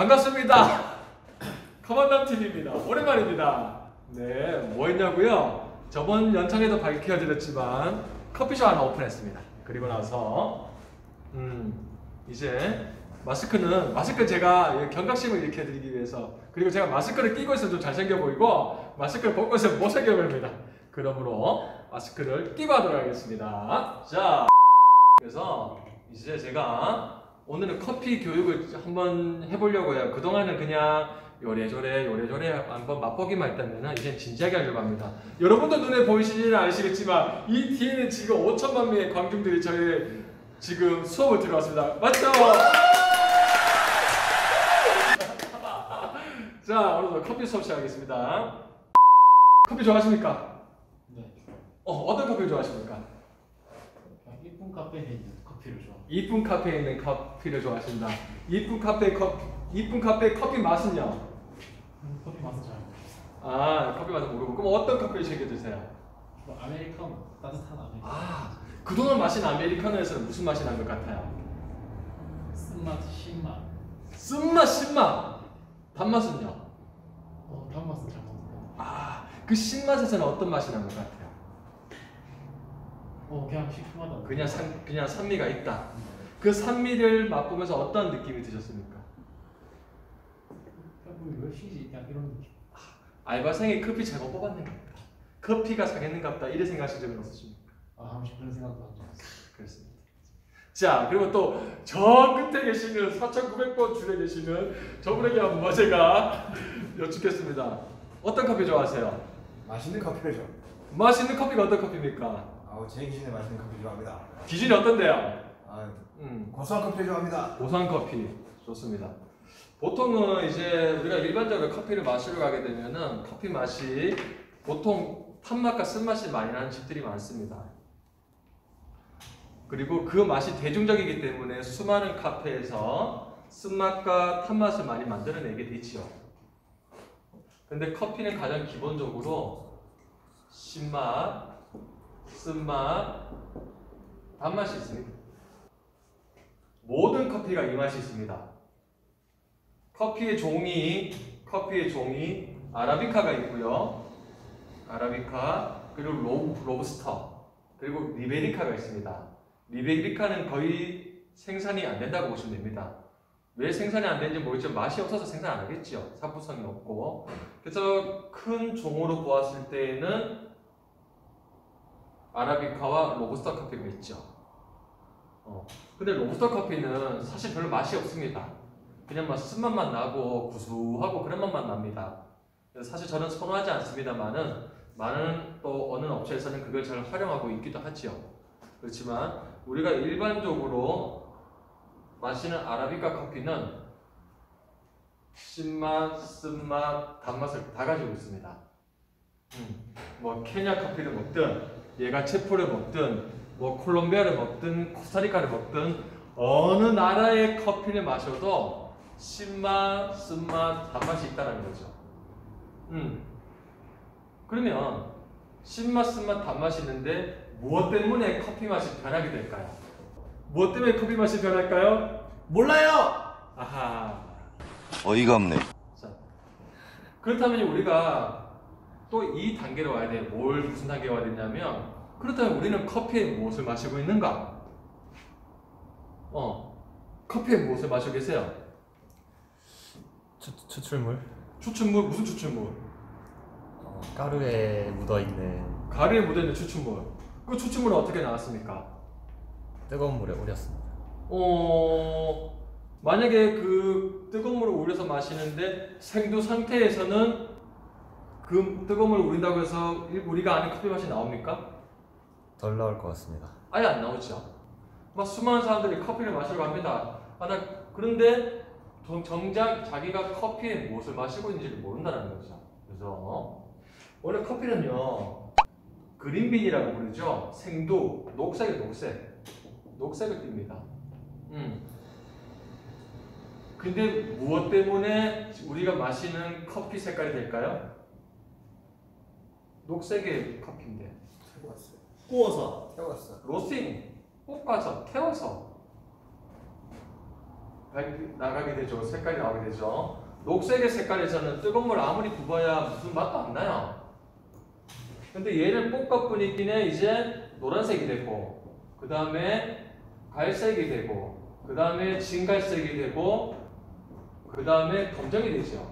반갑습니다. 커먼담 TV입니다. 오랜만입니다. 네, 뭐 했냐고요? 저번 연장에도 밝혀드렸지만 커피숍 하나 오픈했습니다. 그리고 나서 이제 마스크 제가 경각심을 일으켜드리기 위해서, 그리고 제가 마스크를 끼고 있으면 좀 잘생겨 보이고 마스크를 벗고 있으면 못생겨 보입니다. 그러므로 마스크를 끼고 하도록 하겠습니다. 자, 그래서 이제 제가 오늘은 커피 교육을 한번 해보려고 해요. 그동안은 그냥 요래조래 한번 맛보기만 했다면 이제 진지하게 하려고 합니다. 여러분도 눈에 보이시지는 않으시겠지만 이 뒤에는 지금 5천만 명의 관중들이 저희 지금 수업을 들어왔습니다. 맞죠? 자, 오늘도 커피 수업 시작하겠습니다. 커피 좋아하십니까? 네. 어떤 커피를 좋아하십니까? 이쁜 카페에 있는 커피를 좋아합니다. 이쁜 카페에 있는 커피를 좋아하신다. 이쁜 카페의 커피 맛은요? 커피 맛은 잘 모르겠어요. 아, 커피 맛은 모르고. 그럼 어떤 커피를 즐겨 드세요? 아메리카노, 따뜻한 아메리카노. 아, 그동안 마신 아메리카노에서는 무슨 맛이 난 것 같아요? 쓴맛, 신맛. 쓴맛, 신맛. 단맛은요? 단맛은 잘 모르겠어요. 아, 그 신맛에서는 어떤 맛이 난 것 같아요? 그냥 시큼하다. 그냥 산미가 있다. 그 산미를 맛보면서 어떤 느낌이 드셨습니까? 왜 쉬지? 그냥 이런 느낌. 알바생이 커피 잘못 뽑았는갑다. 커피가 상했는갑다. 이래 생각하신 적은 없으십니까? 잠시 그런 생각도 한 적 있어요. 그렇습니다. 자, 그리고 또 저 끝에 계시는 4,900번 줄에 계시는 저분에게 한번 제가 여쭙겠습니다. 어떤 커피 좋아하세요? 맛있는 커피를 줘. 맛있는 커피가 어떤 커피입니까? 제 기준에 맛있는 커피 좋아합니다. 기준이 어떤데요? 고소한 커피 좋아합니다. 고소한 커피 좋습니다. 보통은 이제 우리가 일반적으로 커피를 마시러 가게 되면은 커피 맛이 보통 탄맛과 쓴맛이 많이 나는 집들이 많습니다. 그리고 그 맛이 대중적이기 때문에 수많은 카페에서 쓴맛과 탄맛을 많이 만들어내게 되지요. 근데 커피는 가장 기본적으로 신맛, 쓴맛, 단맛이 있습니다. 모든 커피가 이 맛이 있습니다. 커피의 종이 아라비카가 있고요. 아라비카, 그리고 로부스터, 그리고 리베리카가 있습니다. 리베리카는 거의 생산이 안 된다고 보시면 됩니다. 왜 생산이 안 되는지 모르겠지만 맛이 없어서 생산 안 하겠죠. 사포성이 없고. 그래서 큰 종으로 보았을 때에는 아라비카와 로부스터 커피가 있죠. 근데 로부스터 커피는 사실 별로 맛이 없습니다. 그냥 막 쓴맛만 나고 구수하고 그런 맛만 납니다. 그래서 사실 저는 선호하지 않습니다만은 많은 또 어느 업체에서는 그걸 잘 활용하고 있기도 하지요. 그렇지만 우리가 일반적으로 마시는 아라비카 커피는 신맛, 쓴맛, 단맛을 다 가지고 있습니다. 뭐 케냐 커피를 먹든 얘가 체포를 먹든 뭐 콜롬비아를 먹든 코스타리카를 먹든 어느 나라의 커피를 마셔도 신맛, 쓴맛, 단맛이 있다는 거죠. 그러면 신맛, 쓴맛, 단맛이 있는데 무엇 때문에 커피 맛이 변하게 될까요? 무엇 때문에 커피 맛이 변할까요? 몰라요. 아하. 어이가 없네. 자, 그렇다면 우리가 또 이 단계로 와야 돼요. 무슨 단계에 와야 되냐면, 그렇다면 우리는 커피에 무엇을 마시고 있는가? 커피에 무엇을 마시고 계세요? 추출물? 추출물? 무슨 추출물? 가루에 묻어있는. 가루에 묻어있는 추출물. 그 추출물은 어떻게 나왔습니까? 뜨거운 물에 우렸습니다. 만약에 그 뜨거운 물을 우려서 마시는데 생두 상태에서는 그 뜨거운 물을 우린다고 해서 우리가 아는 커피 맛이 나옵니까? 덜 나올 것 같습니다. 아예 안 나오죠. 막 수많은 사람들이 커피를 마시러 갑니다. 그런데 정작 자기가 커피에 무엇을 마시고 있는지를 모른다는 거죠. 그래서 원래 커피는요, 그린빈이라고 부르죠. 생두, 녹색을 띱니다. 근데 무엇 때문에 우리가 마시는 커피 색깔이 될까요? 녹색의 커피인데. 태웠어. 로스팅, 볶아서, 태워서. 나가게 되죠. 색깔이 나오게 되죠. 녹색의 색깔에서는 뜨거운 물 아무리 부어야 무슨 맛도 안 나요. 근데 얘를 볶아보니까 이제 노란색이 되고, 그 다음에 갈색이 되고, 그 다음에 진갈색이 되고, 그 다음에 검정이 되죠.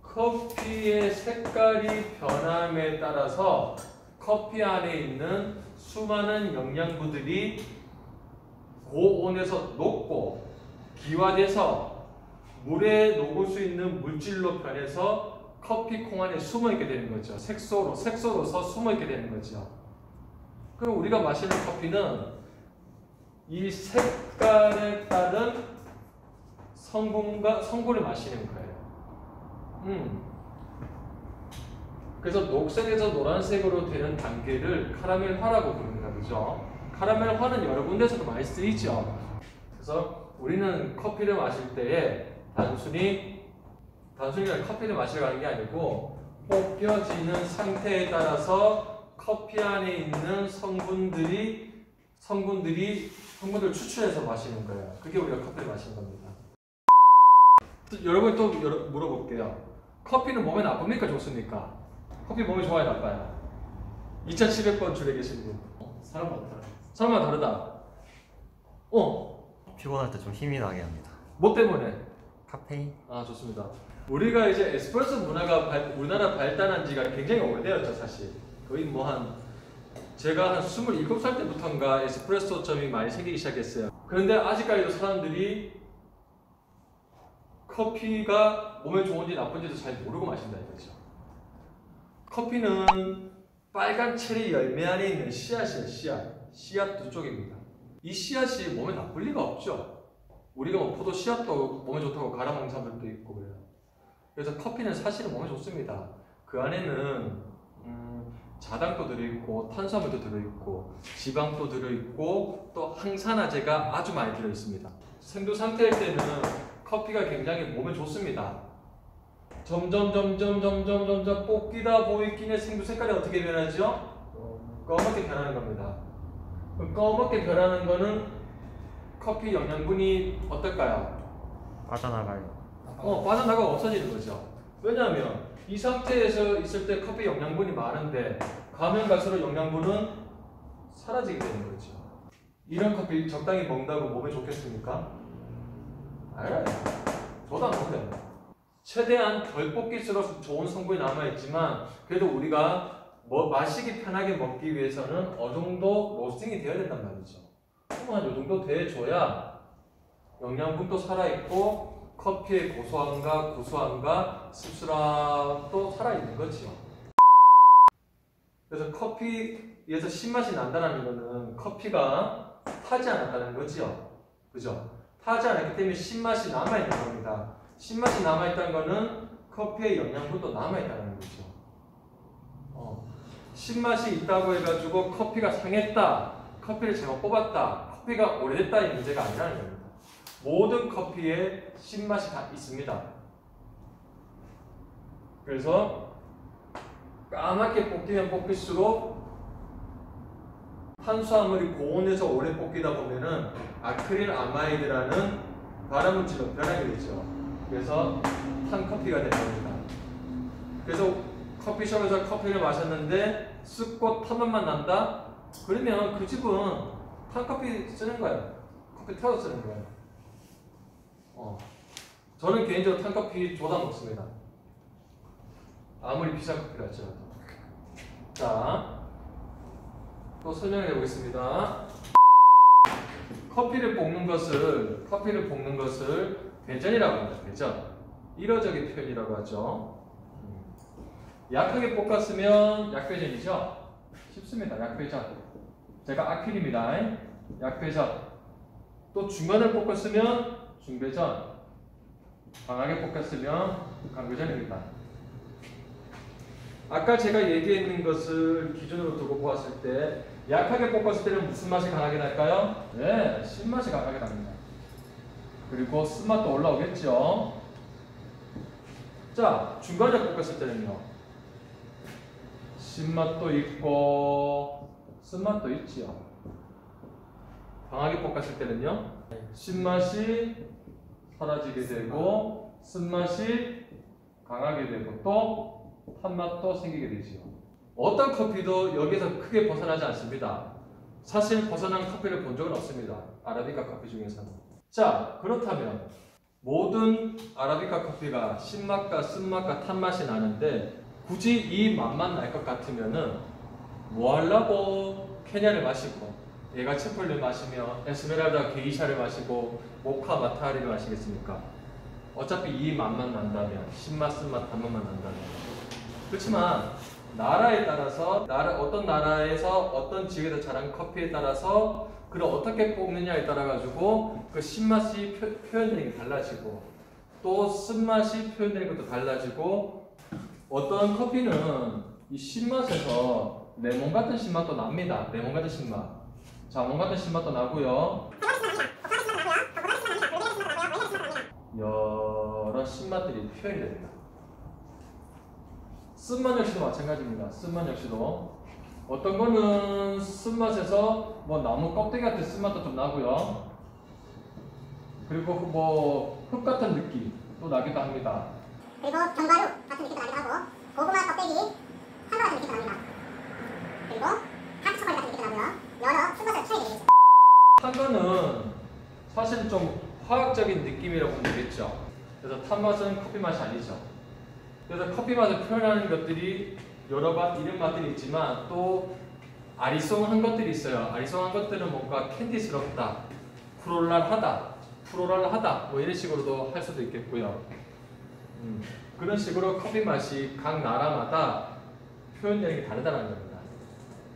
커피의 색깔이 변함에 따라서 커피 안에 있는 수많은 영양분들이 고온에서 녹고 기화돼서 물에 녹을 수 있는 물질로 변해서 커피 콩 안에 숨어 있게 되는 거죠. 색소로서 숨어 있게 되는 거죠. 그럼 우리가 마시는 커피는 이 색깔에 따른 성분을 마시는 거예요. 그래서 녹색에서 노란색으로 되는 단계를 카라멜화라고 부릅니다. 그죠? 카라멜화는 여러 군데서도 많이 쓰이죠. 그래서 우리는 커피를 마실 때에 단순히 커피를 마시러 가는 게 아니고 볶여지는 상태에 따라서 커피 안에 있는 성분들을 추출해서 마시는 거예요. 그게 우리가 커피를 마시는 겁니다. 여러분 또 물어볼게요. 커피는 몸에 나쁩니까? 좋습니까? 커피 몸에 좋아요? 나빠요? 2700번 줄에 계신 분. 사람마다 다르 사람마다 다르다. 피곤할 때 좀 힘이 나게 합니다. 뭐 때문에? 카페인? 아, 좋습니다. 우리가 이제 에스프레소 문화가 우리나라 발달한 지가 굉장히 오래되었죠, 사실. 거의 제가 한 27살 때부터인가 에스프레소점이 많이 생기기 시작했어요. 그런데 아직까지도 사람들이 커피가 몸에 좋은지 나쁜지도 잘 모르고 마신다 이거죠. 커피는 빨간 체리 열매 안에 있는 씨앗이에요. 씨앗 두 쪽입니다. 이 씨앗이 몸에 나쁠 리가 없죠. 우리가 포도 씨앗도 몸에 좋다고 갈아먹는 사람들도 있고 그래요. 그래서 커피는 사실은 몸에 좋습니다. 그 안에는 자당도 들어있고 탄수화물도 들어있고 지방도 들어있고 또 항산화제가 아주 많이 들어있습니다. 생두 상태일 때는 커피가 굉장히 몸에 좋습니다. 점점 볶이다 보이기에 생두 색깔이 어떻게 변하죠? 검게 변하는 겁니다. 검게 변하는 거는 커피 영양분이 어떨까요? 빠져나가요. 빠져나가고 없어지는 거죠. 왜냐하면 이 상태에서 있을 때 커피 영양분이 많은데 가면 갈수록 영양분은 사라지게 되는 거죠. 이런 커피 적당히 먹는다고 몸에 좋겠습니까? 알아요. 저도 안 먹어요. 최대한 덜 볶일수록 좋은 성분이 남아있지만 그래도 우리가 마시기 편하게 먹기 위해서는 어느 정도 로스팅이 되어야 된단 말이죠. 한 이 정도 돼줘야 영양분도 살아있고 커피의 고소함과 구수함과 씁쓸함도 살아있는 거죠. 그래서 커피에서 신맛이 난다는 거는 커피가 타지 않았다는 거죠. 그죠? 타지 않았기 때문에 신맛이 남아있는 겁니다. 신맛이 남아있다는 거는 커피의 영양분도 남아있다는 거죠. 신맛이 있다고 해가지고 커피가 상했다, 커피를 잘못 뽑았다, 커피가 오래됐다 이 문제가 아니라는 겁니다. 모든 커피에 신맛이 다 있습니다. 그래서 까맣게 볶이면 볶일수록 탄수화물이 고온에서 오래 볶이다 보면은 아크릴 아마이드라는 발암물질로 변하게 되죠. 그래서 탄커피가 되는 겁니다. 그래서 커피숍에서 커피를 마셨는데 습고 탄맛만 난다? 그러면 그 집은 탄커피 쓰는 거예요. 커피 태워서 쓰는 거예요. 저는 개인적으로 탄커피 조다 먹습니다. 아무리 비싼 커피를 할지라도. 자, 또 설명해 보겠습니다. 커피를 볶는 것을 배전이라고 합니다. 배전. 일어적인 표현이라고 하죠. 약하게 볶았으면 약배전이죠. 쉽습니다. 약배전. 제가 아킬입니다. 약배전. 또 중간을 볶았으면 중배전. 강하게 볶았으면 강배전입니다. 아까 제가 얘기했는 것을 기준으로 두고 보았을 때 약하게 볶았을 때는 무슨 맛이 강하게 날까요? 네, 신맛이 강하게 납니다. 그리고 쓴맛도 올라오겠죠. 자, 중간에 볶았을 때는요, 신맛도 있고 쓴맛도 있지요. 강하게 볶았을 때는요, 신맛이 사라지게 되고 쓴맛이 강하게 되고 또 탄맛도 생기게 되지요. 어떤 커피도 여기서 크게 벗어나지 않습니다. 사실 벗어난 커피를 본 적은 없습니다. 아라비카 커피 중에서는. 자, 그렇다면 모든 아라비카 커피가 신맛과 쓴맛과 탄맛이 나는데 굳이 이 맛만 날 것 같으면은 뭐 하려고 케냐를 마시고 얘가 채플을 마시며 에스메랄다 게이샤를 마시고 모카 마타리를 마시겠습니까? 어차피 이 맛만 난다면 신맛, 쓴맛, 단맛만 난다면. 그렇지만 나라에 따라서 어떤 나라에서 어떤 지역에서 자란 커피에 따라서 그걸 어떻게 뽑느냐에 따라 가지고 그 신맛이 표현되는 게 달라지고 또 쓴맛이 표현되는 것도 달라지고 어떤 커피는 이 신맛에서 레몬 같은 신맛도 납니다. 레몬 같은 신맛. 자몽 같은 신맛도 나고요. 여러 신맛들이 표현이 됩니다. 쓴맛 역시도 마찬가지입니다. 쓴맛 역시도 어떤 거는 쓴맛에서 뭐 나무 껍데기 같은 쓴맛도 좀 나고요. 그리고 뭐 흙 같은 느낌도 나기도 합니다. 그리고 견과류 같은 느낌도 나기도 하고 고구마 껍데기 산도 같은 느낌도 납니다. 그리고 다크초콜릿 같은 느낌도 나고요. 여러 쓴맛을 차이가 있습니다. 탄 거는 사실 좀 화학적인 느낌이라고 보면 되겠죠. 그래서 탄 맛은 커피 맛이 아니죠. 그래서 커피 맛을 표현하는 것들이 여러 이런 맛들이 있지만 또 아리송한 것들이 있어요. 아리송한 것들은 뭔가 캔디스럽다, 프로랄하다 뭐 이런 식으로도 할 수도 있겠고요. 그런 식으로 커피 맛이 각 나라마다 표현되는 게 다르다는 겁니다.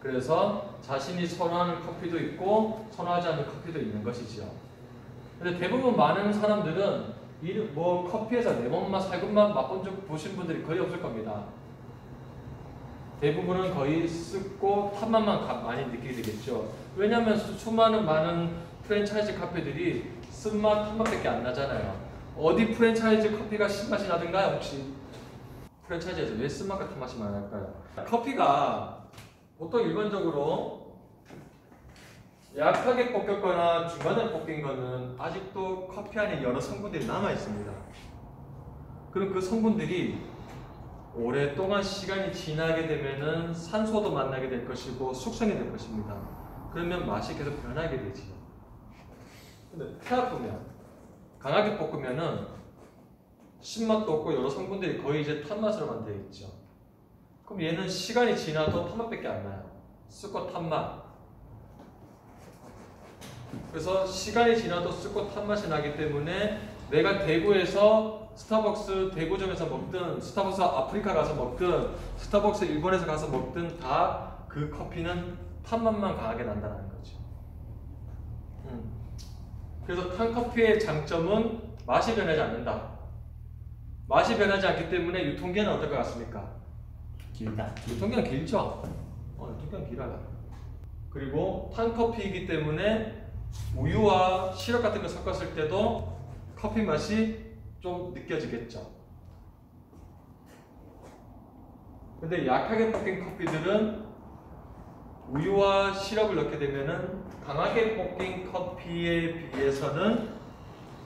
그래서 자신이 선호하는 커피도 있고 선호하지 않는 커피도 있는 것이지요. 근데 대부분 많은 사람들은 뭐 커피에서 레몬맛, 살균맛 맛본 적 보신 분들이 거의 없을 겁니다. 대부분은 거의 씁고 탄맛만 많이 느끼게 되겠죠. 왜냐하면 수많은 많은 프랜차이즈 카페들이 쓴맛, 탄맛밖에 안 나잖아요. 어디 프랜차이즈 커피가 신맛이 나던가요 혹시? 프랜차이즈에서 왜 쓴맛과 탄맛이 많이 날까요? 커피가 보통 일반적으로 약하게 볶였거나 중간에 볶인 거는 아직도 커피 안에 여러 성분들이 남아 있습니다. 그럼 그 성분들이 오랫동안 시간이 지나게 되면은 산소도 만나게 될 것이고 숙성이 될 것입니다. 그러면 맛이 계속 변하게 되지요. 근데 태아프면 강하게 볶으면은 신맛도 없고 여러 성분들이 거의 이제 탄맛으로만 되어 있죠. 그럼 얘는 시간이 지나도 탄맛밖에 안 나요. 쓰고 탄맛. 그래서 시간이 지나도 쓰고 탄맛이 나기 때문에 내가 대구에서 스타벅스 대구점에서 먹든 스타벅스 아프리카 가서 먹든 스타벅스 일본에서 가서 먹든 다 그 커피는 탄맛만 강하게 난다는 거죠. 그래서 탄 커피의 장점은 맛이 변하지 않는다. 맛이 변하지 않기 때문에 유통기한은 어떨 것 같습니까? 길다. 유통기한 길죠? 유통기한 길어요. 그리고 탄 커피이기 때문에 우유와 시럽 같은 거 섞었을 때도 커피 맛이 좀 느껴지겠죠. 근데 약하게 볶인 커피들은 우유와 시럽을 넣게 되면은 강하게 볶인 커피에 비해서는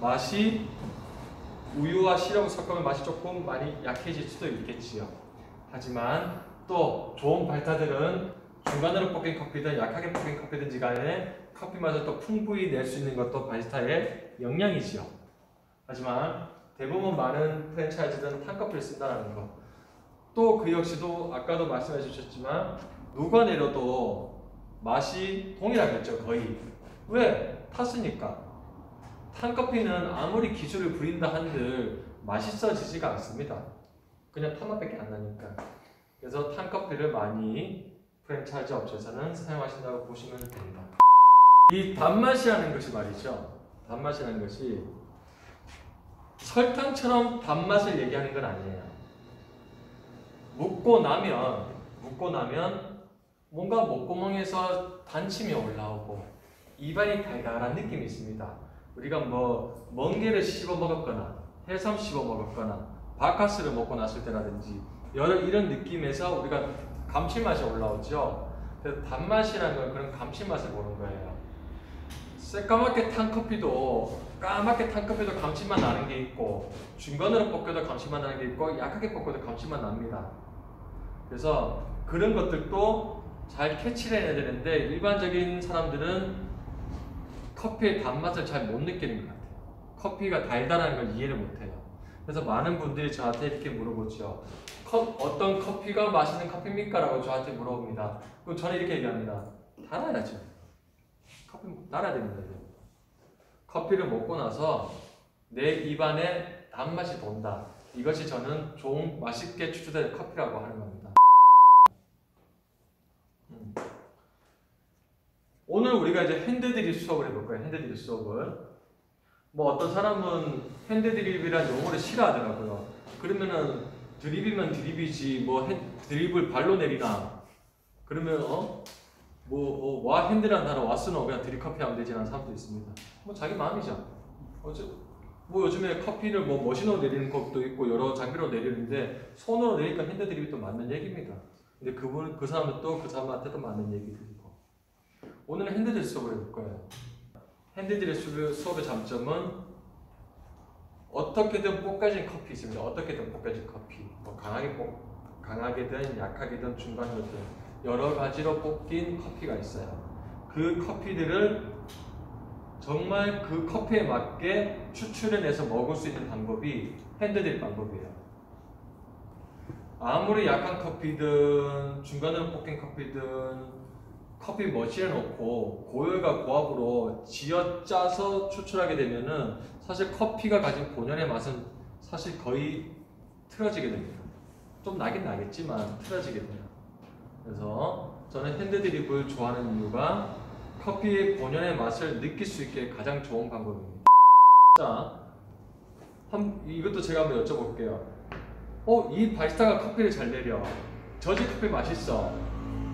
맛이 우유와 시럽을 섞으면 맛이 조금 많이 약해질 수도 있겠지요. 하지만 또 좋은 발타들은 중간으로 볶인 커피든 약하게 볶인 커피든지 간에 커피 맛을 또 풍부히 낼 수 있는 것도 바리스타의 역량이지요. 하지만 대부분 많은 프랜차이즈는 탄커피를 쓴다는 거. 또 그 역시도 아까도 말씀해 주셨지만 누가 내려도 맛이 동일하겠죠. 거의. 왜? 탔으니까. 탄커피는 아무리 기술을 부린다 한들 맛있어지지가 않습니다. 그냥 탄맛밖에 안 나니까. 그래서 탄커피를 많이 프랜차이즈 업체에서는 사용하신다고 보시면 됩니다. 이 단맛이라는 것이 말이죠. 단맛이라는 것이 설탕처럼 단맛을 얘기하는 건 아니에요. 묻고 나면 뭔가 목구멍에서 단침이 올라오고 입안이 달달한 느낌이 있습니다. 우리가 뭐 멍게를 씹어 먹었거나 해삼 씹어 먹었거나 바카스를 먹고 났을 때라든지 여러 이런 느낌에서 우리가 감칠맛이 올라오죠. 그래서 단맛이라는 건 그런 감칠맛을 보는 거예요. 새까맣게 탄 커피도 까맣게 탄 커피도 감칠맛 나는 게 있고 중간으로 볶여도 감칠맛 나는 게 있고 약하게 볶아도 감칠맛 납니다. 그래서 그런 것들도 잘 캐치를 해야 되는데 일반적인 사람들은 커피의 단맛을 잘 못 느끼는 것 같아요. 커피가 달달한 걸 이해를 못 해요. 그래서 많은 분들이 저한테 이렇게 물어보죠. 어떤 커피가 맛있는 커피입니까? 라고 저한테 물어봅니다. 그럼 저는 이렇게 얘기합니다. 달아야죠. 커피 달아야 됩니다. 커피를 먹고 나서 내 입안에 단맛이 돈다. 이것이 저는 좋은 맛있게 추출된 커피라고 하는 겁니다. 오늘 우리가 이제 핸드드립 수업을 해볼 거예요. 핸드드립 수업을. 뭐 어떤 사람은 핸드드립이란 용어를 싫어하더라고요. 그러면은 드립이면 드립이지 뭐 드립을 발로 내리나 그러면 와 핸드라는 단어 왔으나 그냥 드립커피 하면 되지 라는 사람도 있습니다. 뭐 자기 마음이죠. 뭐 요즘에 커피를 뭐 머신으로 내리는 것도 있고 여러 장비로 내리는데 손으로 내리니까 핸드드립이 또 맞는 얘기입니다. 근데 그 사람은 또 그 사람한테도 맞는 얘기들이고. 오늘은 핸드드립 수업을 해볼 거예요. 핸드드립 수업의 장점은 어떻게든 볶아진 커피 있습니다. 어떻게든 볶아진 커피. 뭐 강하게든 약하게든 중간이든 여러 가지로 볶인 커피가 있어요. 그 커피들을 정말 그 커피에 맞게 추출해내서 먹을 수 있는 방법이 핸드드립 방법이에요. 아무리 약한 커피든 중간으로 볶인 커피든 커피 머신에 넣고 고열과 고압으로 쥐어짜서 추출하게 되면은 사실 커피가 가진 본연의 맛은 사실 거의 틀어지게 됩니다. 좀 나긴 나겠지만 틀어지게 돼요. 그래서 저는 핸드드립을 좋아하는 이유가 커피의 본연의 맛을 느낄 수 있게 가장 좋은 방법입니다. 자, 이것도 제가 한번 여쭤볼게요. 이 바리스타가 커피를 잘 내려. 저 집 커피 맛있어.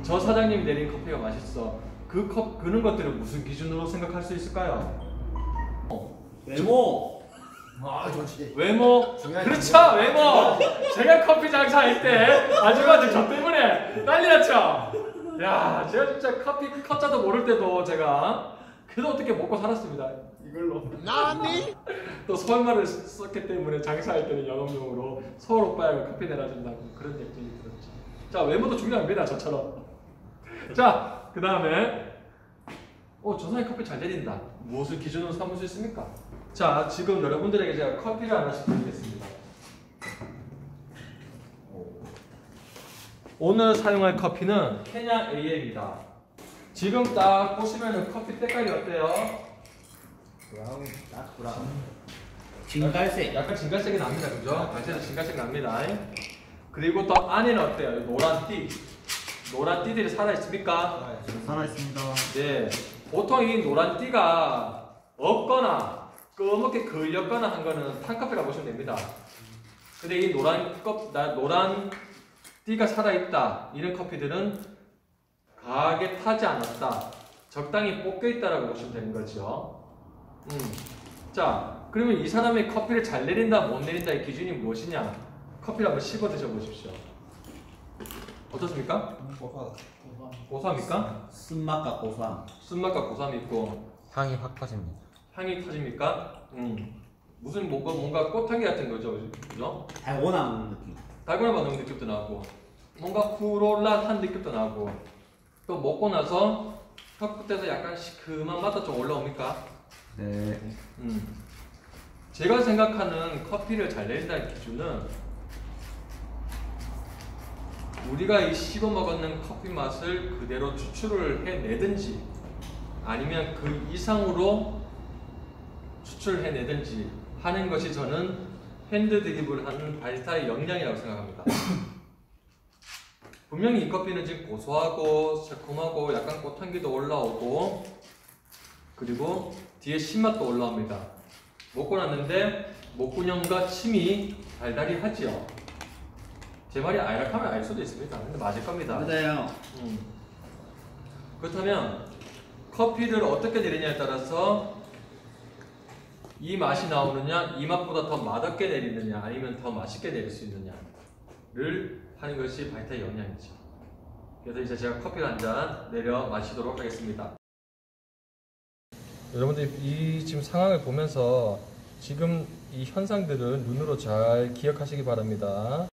저 사장님이 내린 커피가 맛있어. 그런 것들을 무슨 기준으로 생각할 수 있을까요? 외모. 아 좋지. 외모? 중요하지. 그렇죠, 외모! 제가 커피 장사할 때 아줌마들 저 때문에 난리 났죠? 야, 제가 진짜 커피 컵자도 모를 때도 제가 그래도 어떻게 먹고 살았습니다. 이걸로. 나니? 또 서울말을 썼기 때문에 장사할 때는 영업용으로 서울 오빠야 커피 내놔준다고 그런 얘기들이 들었죠. 자, 외모도 중요합니다. 저처럼. 자, 그 다음에 저 사람이 커피 잘 내린다. 무엇을 기준으로 삼을 수 있습니까? 자, 지금 여러분들에게 제가 커피를 하나씩 드리겠습니다. 오늘 사용할 커피는 케냐 AM입니다. 지금 딱 보시면은 커피 색깔이 어때요? 브라운, 딱 브라운. 진갈색. 약간 진갈색이 납니다. 그죠? 갈색도 진갈색 납니다. 그리고 또 안에는 어때요? 노란 띠. 노란 띠들이 살아있습니까? 살아있습니다. 네. 보통 이 노란 띠가 없거나 꺼멓게 걸렸거나 한 거는 탄커피라고 보시면 됩니다. 근데 이 노란 띠가 살아있다. 이런 커피들은 강하게 타지 않았다. 적당히 볶여있다라고 보시면 되는 거죠. 자, 그러면 이 사람이 커피를 잘 내린다, 못 내린다의 기준이 무엇이냐? 커피를 한번 씹어 드셔보십시오. 어떻습니까? 고소하다. 고소합니까? 쓴맛과 고소함. 쓴맛과 고소함이 있고 향이 확 퍼집니다. 향이 터집니까? 무슨 뭔가 꽃향기 같은 거죠, 그죠? 달고나 느낌. 달고나 맛 느낌도 나고 뭔가 푸롤한 느낌도 나고 또 먹고 나서 혀 끝에서 약간 시큼한 맛도 좀 올라옵니까? 네. 제가 생각하는 커피를 잘 내린다는 기준은 우리가 이 씹어 먹었는 커피 맛을 그대로 추출을 해내든지 아니면 그 이상으로 추출해내든지 하는 것이 저는 핸드드립을 하는 바리스타의 역량이라고 생각합니다. 분명히 이 커피는 지금 고소하고 새콤하고 약간 꽃향기도 올라오고 그리고 뒤에 신맛도 올라옵니다. 먹고 났는데 목구녕과 침이 달달이 하지요. 제 말이 아이락하면 알 수도 있습니다. 근데 맞을 겁니다. 맞아요. 그렇다면 커피를 어떻게 내리냐에 따라서 이 맛이 나오느냐, 이 맛보다 더 맛없게 내리느냐, 아니면 더 맛있게 내릴 수 있느냐를 하는 것이 바리스타의 역량이죠. 그래서 이제 제가 커피를 한 잔 내려 마시도록 하겠습니다. 여러분들 이 지금 상황을 보면서 지금 이 현상들을 눈으로 잘 기억하시기 바랍니다.